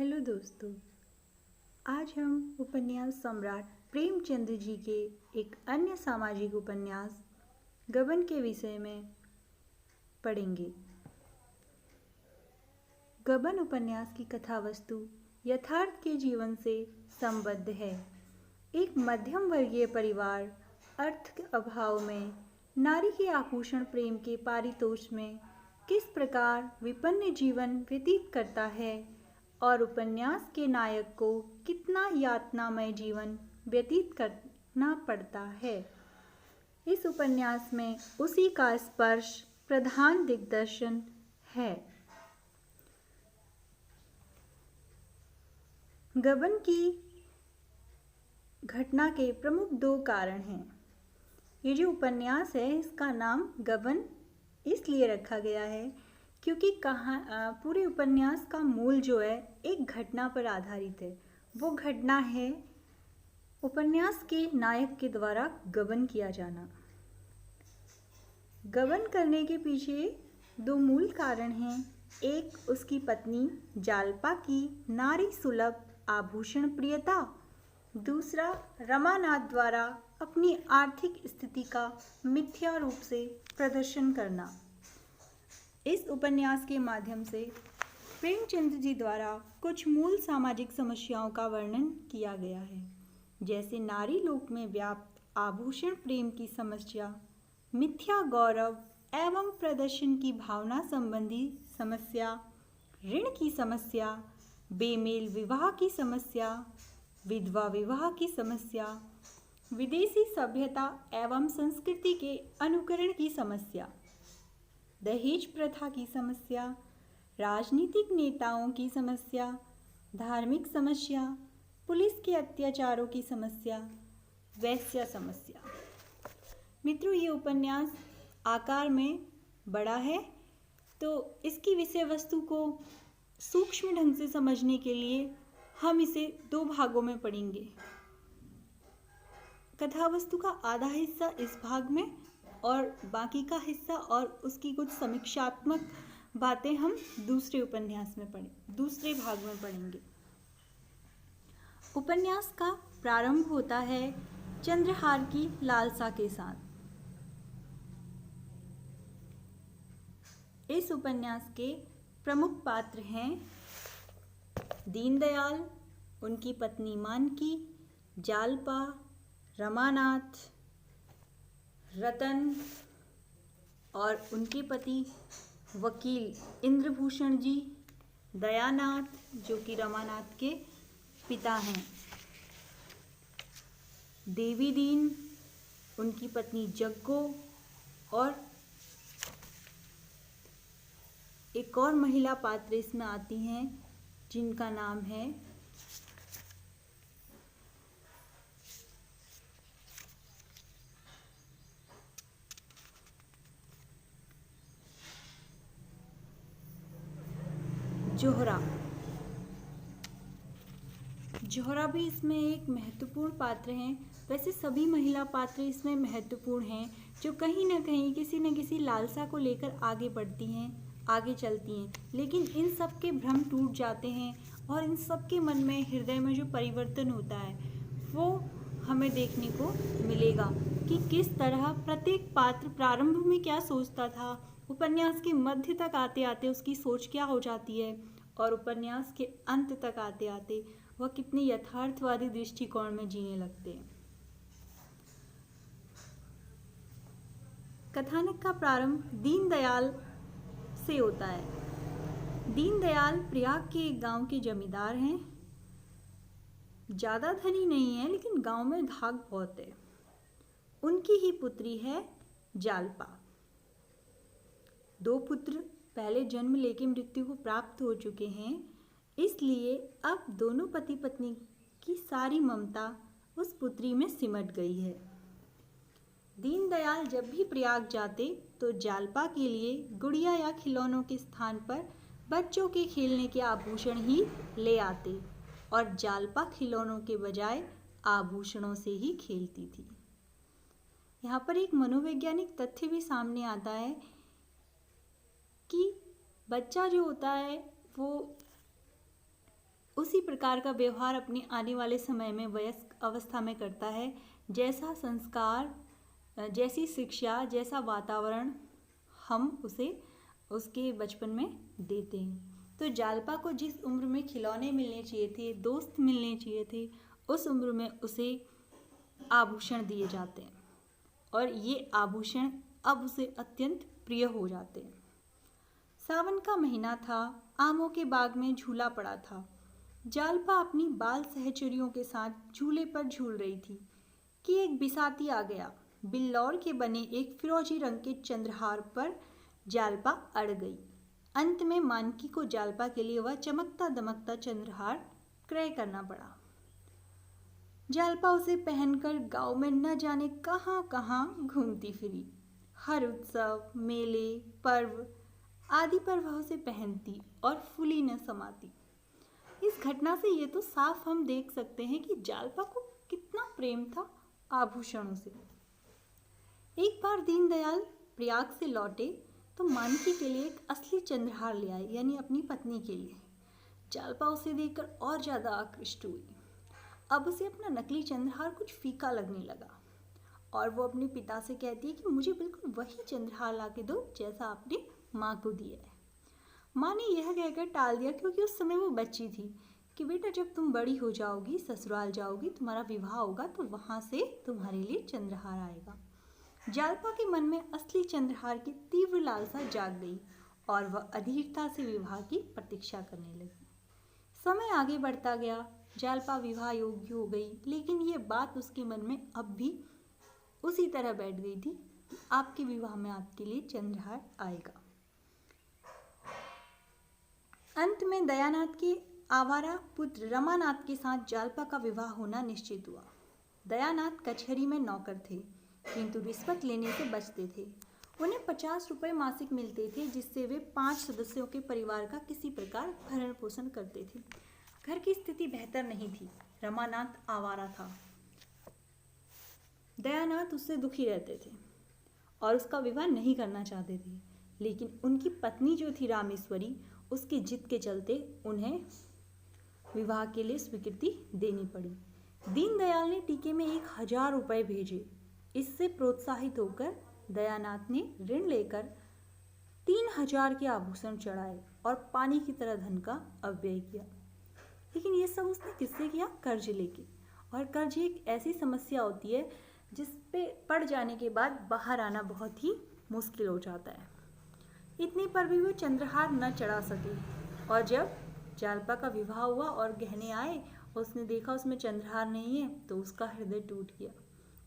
Hello दोस्तों, आज हम उपन्यास सम्राट प्रेमचंद जी के एक अन्य सामाजिक उपन्यास गबन के विषय में पढ़ेंगे। गबन उपन्यास की कथा वस्तु यथार्थ के जीवन से संबद्ध है। एक मध्यम वर्गीय परिवार अर्थ के अभाव में नारी के आभूषण प्रेम के पारितोष में किस प्रकार विपन्न जीवन व्यतीत करता है और उपन्यास के नायक को कितना यातनामय जीवन व्यतीत करना पड़ता है। इस उपन्यास में उसी का स्पर्श प्रधान दिग्दर्शन है। गबन की घटना के प्रमुख दो कारण हैं। ये जो उपन्यास है इसका नाम गबन इसलिए रखा गया है क्योंकि पूरे उपन्यास का मूल जो है एक घटना पर आधारित है। वो घटना है उपन्यास के नायक के द्वारा गबन किया जाना। गबन करने के पीछे दो मूल कारण हैं। एक उसकी पत्नी जालपा की नारी सुलभ आभूषण प्रियता, दूसरा रमानाथ द्वारा अपनी आर्थिक स्थिति का मिथ्या रूप से प्रदर्शन करना। इस उपन्यास के माध्यम से प्रेमचंद जी द्वारा कुछ मूल सामाजिक समस्याओं का वर्णन किया गया है, जैसे नारी लोक में व्याप्त आभूषण प्रेम की समस्या, मिथ्या गौरव एवं प्रदर्शन की भावना संबंधी समस्या, ऋण की समस्या, बेमेल विवाह की समस्या, विधवा विवाह की समस्या, विदेशी सभ्यता एवं संस्कृति के अनुकरण की समस्या, दहेज प्रथा की समस्या, राजनीतिक नेताओं की समस्या, धार्मिक समस्या, पुलिस के अत्याचारों की समस्या, वैश्य समस्या। मित्रों, ये उपन्यास आकार में बड़ा है, तो इसकी विषय वस्तु को सूक्ष्म ढंग से समझने के लिए हम इसे दो भागों में पढ़ेंगे। कथा वस्तु का आधा हिस्सा इस भाग में और बाकी का हिस्सा और उसकी कुछ समीक्षात्मक बातें हम दूसरे भाग में पढ़ेंगे। उपन्यास का प्रारंभ होता है चंद्रहार की लालसा के साथ। इस उपन्यास के प्रमुख पात्र हैं दीनदयाल, उनकी पत्नी मानकी, जालपा, रमानाथ, रतन और उनके पति वकील इंद्रभूषण जी, दयानाथ जो कि रमानाथ के पिता हैं, देवी दीन, उनकी पत्नी जग्गो और एक और महिला पात्र इसमें आती हैं जिनका नाम है जोहरा। जोहरा भी इसमें एक महत्वपूर्ण पात्र हैं। वैसे सभी महिला पात्र इसमें महत्वपूर्ण हैं, जो कहीं ना कहीं किसी न किसी लालसा को लेकर आगे बढ़ती हैं, आगे चलती हैं। लेकिन इन सब के भ्रम टूट जाते हैं और इन सब के मन में, हृदय में जो परिवर्तन होता है वो हमें देखने को मिलेगा कि किस तरह प्रत्येक पात्र प्रारंभ में क्या सोचता था, उपन्यास के मध्य तक आते आते उसकी सोच क्या हो जाती है और उपन्यास के अंत तक आते आते वह कितने यथार्थवादी दृष्टिकोण में जीने लगते हैं। कथानक का प्रारंभ दीनदयाल से होता है। दीनदयाल प्रयाग के एक गांव के जमींदार हैं। ज़्यादा धनी नहीं है, लेकिन गांव में धाक बहुत है। उनकी ही पुत्री है जालपा। दो पुत्र पहले जन्म लेके मृत्यु को प्राप्त हो चुके हैं, इसलिए अब दोनों पति पत्नी की सारी ममता उस पुत्री में सिमट गई है। दीनदयाल जब भी प्रयाग जाते तो जालपा के लिए गुड़िया या खिलौनों के स्थान पर बच्चों के खेलने के आभूषण ही ले आते और जालपा खिलौनों के बजाय आभूषणों से ही खेलती थी। यहाँ पर एक मनोवैज्ञानिक तथ्य भी सामने आता है कि बच्चा जो होता है वो उसी प्रकार का व्यवहार अपने आने वाले समय में वयस्क अवस्था में करता है। जैसा संस्कार, जैसी शिक्षा, जैसा वातावरण हम उसे उसके बचपन में देते हैं। तो जालपा को जिस उम्र में खिलौने मिलने चाहिए थे, दोस्त मिलने चाहिए थे, उस उम्र में उसे आभूषण दिए जाते हैं और ये आभूषण अब उसे अत्यंत प्रिय हो जाते हैं। सावन का महीना था, आमों के बाग में झूला पड़ा था। जालपा अपनी बाल सहचरियों के साथ झूले पर झूल रही थी कि एक बिसाती आ गया। बिल्लौर के बने एक फिरोजी रंग के चंद्रहार पर जालपा अड़ गई। अंत में मानकी को जालपा के लिए वह चमकता दमकता चंद्रहार क्रय करना पड़ा। जालपा उसे पहनकर गांव में न जाने कहां कहां घूमती फिरी। हर उत्सव, मेले, पर्व आदि पर वह उसे पहनती और फूली न समाती। इस घटना से ये तो साफ हम देख सकते हैं कि जालपा को कितना प्रेम था आभूषणों से। एक बार दीनदयाल प्रयाग से लौटे तो मानकी के लिए एक असली चंद्रहार ले आए, यानी अपनी पत्नी के लिए। जालपा उसे देखकर और ज़्यादा आकृष्ट हुई। अब उसे अपना नकली चंद्रहार कुछ फीका लगने लगा और वो अपने पिता से कहती है कि मुझे बिल्कुल वही चंद्रहार ला के दो जैसा आपने माँ को दिया है। माँ ने यह कहकर टाल दिया क्योंकि उस समय वो बच्ची थी कि बेटा जब तुम बड़ी हो जाओगी, ससुराल जाओगी, तुम्हारा विवाह होगा तो वहाँ से तुम्हारे लिए चंद्रहार आएगा। जालपा के मन में असली चंद्रहार की तीव्र लालसा जाग गई और वह अधीरता से विवाह की प्रतीक्षा करने लगी। समय आगे बढ़ता गया, जालपा विवाह योग्य हो गई, लेकिन ये बात उसके मन में अब भी उसी तरह बैठ गई थी कि आपके विवाह में आपके लिए चंद्रहार आएगा। अंत में दयानाथ के आवारा पुत्र रमानाथ के साथ जालपा का विवाह होना निश्चित हुआ। दयानाथ कचहरी में नौकर थे, किंतु रिश्वत लेने से बचते थे। उन्हें 50 रुपये मासिक मिलते थे, जिससे वे 5 सदस्यों के परिवार का किसी प्रकार भरण पोषण करते थे। घर की स्थिति बेहतर नहीं थी। रमानाथ आवारा था। दयानाथ उससे दुखी रहते थे और उसका विवाह नहीं करना चाहते थे, लेकिन उनकी पत्नी जो थी रामेश्वरी, उसकी जिद के चलते उन्हें विवाह के लिए स्वीकृति देनी पड़ी। दीनदयाल ने टीके में 1000 रुपये भेजे। इससे प्रोत्साहित होकर दयानाथ ने ऋण लेकर 3000 के आभूषण चढ़ाए और पानी की तरह धन का अपव्यय किया। लेकिन ये सब उसने किससे किया? कर्ज लेके। और कर्ज एक ऐसी समस्या होती है जिस पे पड़ जाने के बाद बाहर आना बहुत ही मुश्किल हो जाता है। इतने पर भी वो चंद्रहार न चढ़ा सके और जब जालपा का विवाह हुआ और गहने आए, उसने देखा उसमें चंद्रहार नहीं है तो उसका हृदय टूट गया।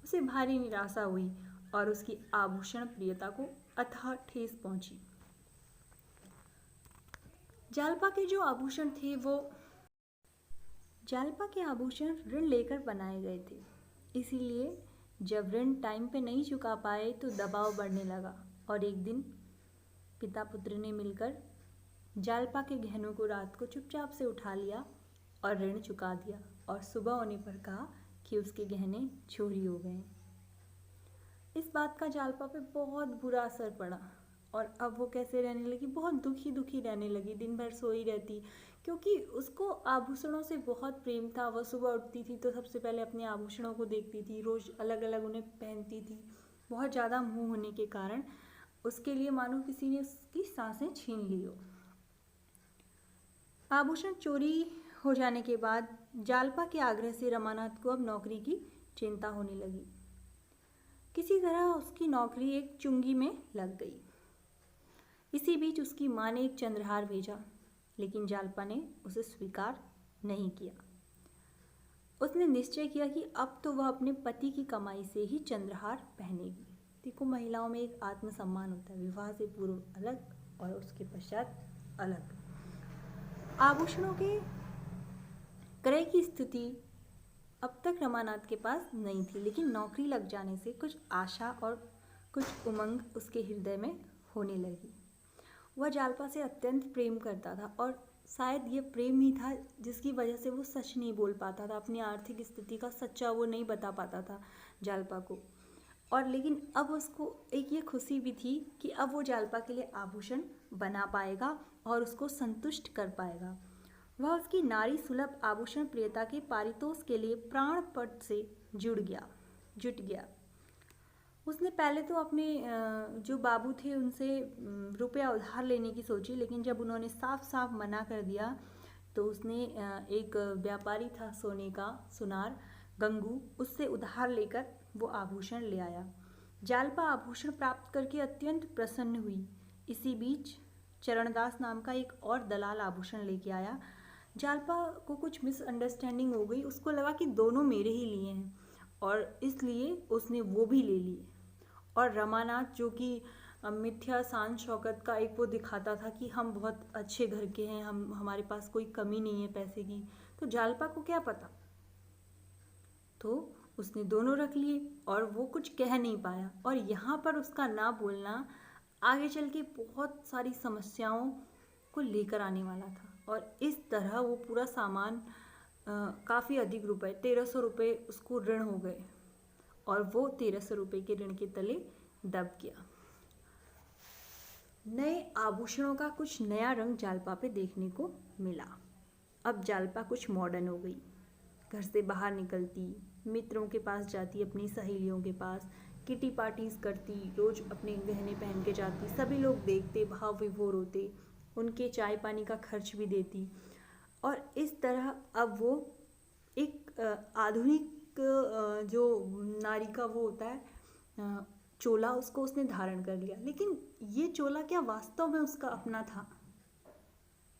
उसे भारी निराशा हुई और उसकी आभूषण प्रियता को अथाह ठेस पहुंची। जालपा के जो आभूषण थे वो जालपा के आभूषण ऋण लेकर बनाए गए थे, इसीलिए जब ऋण टाइम पे नहीं चुका पाए तो दबाव बढ़ने लगा और एक दिन पिता पुत्र ने मिलकर जालपा के गहनों को रात को चुपचाप से उठा लिया और ऋण चुका दिया और सुबह होने पर कहा कि उसके गहने चोरी हो गए। इस बात का जालपा पे बहुत बुरा असर पड़ा और अब वो कैसे रहने लगी, बहुत दुखी रहने लगी। दिन भर सोई रहती क्योंकि उसको आभूषणों से बहुत प्रेम था। वह सुबह उठती थी तो सबसे पहले अपने आभूषणों को देखती थी, रोज़ अलग अलग उन्हें पहनती थी। बहुत ज़्यादा मोह होने के कारण उसके लिए मानो किसी ने उसकी सांसें छीन ली हो। आभूषण चोरी हो जाने के बाद जालपा के आग्रह से रमानाथ को अब नौकरी की चिंता होने लगी। किसी तरह उसकी नौकरी एक चुंगी में लग गई। इसी बीच उसकी माँ ने एक चंद्रहार भेजा, लेकिन जालपा ने उसे स्वीकार नहीं किया। उसने निश्चय किया कि अब तो वह अपने पति की कमाई से ही चंद्रहार पहनेगी। देखो, महिलाओं में एक आत्मसम्मान होता है, विवाह से पूर्व अलग और उसके पश्चात अलग। आभूषणों के क्रय की स्थिति अब तक रमानाथ के पास नहीं थी, लेकिन नौकरी लग जाने से कुछ आशा और कुछ उमंग उसके हृदय में होने लगी। वह जालपा से अत्यंत प्रेम करता था और शायद ये प्रेम ही था जिसकी वजह से वो सच नहीं बोल पाता था, अपनी आर्थिक स्थिति का सच्चा वो नहीं बता पाता था जालपा को। और लेकिन अब उसको एक ये खुशी भी थी कि अब वो जालपा के लिए आभूषण बना पाएगा और उसको संतुष्ट कर पाएगा। वह उसकी नारी सुलभ आभूषण प्रियता के पारितोष के लिए प्राणपट से जुट गया। उसने पहले तो अपने जो बाबू थे उनसे रुपया उधार लेने की सोची, लेकिन जब उन्होंने साफ साफ मना कर दिया तो उसने एक व्यापारी था सोने का, सुनार गंगू, उससे उधार लेकर वो आभूषण ले आया। जालपा आभूषण प्राप्त करके अत्यंत प्रसन्न हुई। इसी बीच चरणदास नाम का एक और दलाल आभूषण लेके आया। जालपा को कुछ मिसअंडरस्टैंडिंग हो गई, उसको लगा कि दोनों मेरे ही लिए हैं और इसलिए उसने वो भी ले लिए। और रमानाथ जो कि मिथ्या शान शौकत का एक वो दिखाता था कि हम बहुत अच्छे घर के हैं, हमारे पास कोई कमी नहीं है पैसे की, तो जालपा को क्या पता, तो उसने दोनों रख लिए और वो कुछ कह नहीं पाया। और यहाँ पर उसका ना बोलना आगे चल के बहुत सारी समस्याओं को लेकर आने वाला था। और इस तरह वो पूरा सामान काफ़ी अधिक रुपए, 1300 रुपये उसको ऋण हो गए और वो 1300 रुपये के ऋण के तले दब गया। नए आभूषणों का कुछ नया रंग जालपा पे देखने को मिला। अब जालपा कुछ मॉडर्न हो गई, घर से बाहर निकलती, मित्रों के पास जाती, अपनी सहेलियों के पास किटी पार्टीज करती, रोज अपने गहने पहन के जाती, सभी लोग देखते, भाव विभोर होते, उनके चाय पानी का खर्च भी देती। और इस तरह अब वो एक आधुनिक जो नारी का वो होता है चोला, उसको उसने धारण कर लिया। लेकिन ये चोला क्या वास्तव में उसका अपना था?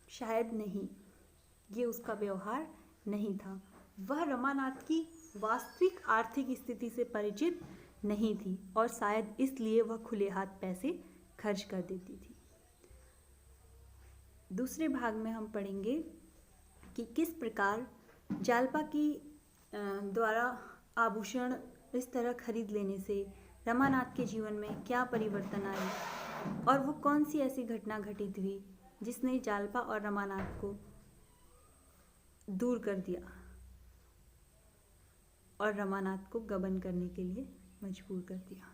शायद नहीं, ये उसका व्यवहार नहीं था। वह रमानाथ की वास्तविक आर्थिक स्थिति से परिचित नहीं थी और शायद इसलिए वह खुले हाथ पैसे खर्च कर देती थी। दूसरे भाग में हम पढ़ेंगे कि किस प्रकार जालपा की द्वारा आभूषण इस तरह खरीद लेने से रमानाथ के जीवन में क्या परिवर्तन आए और वो कौन सी ऐसी घटना घटित हुई जिसने जालपा और रमानाथ को दूर कर दिया और रमानाथ को गबन करने के लिए मजबूर कर दिया।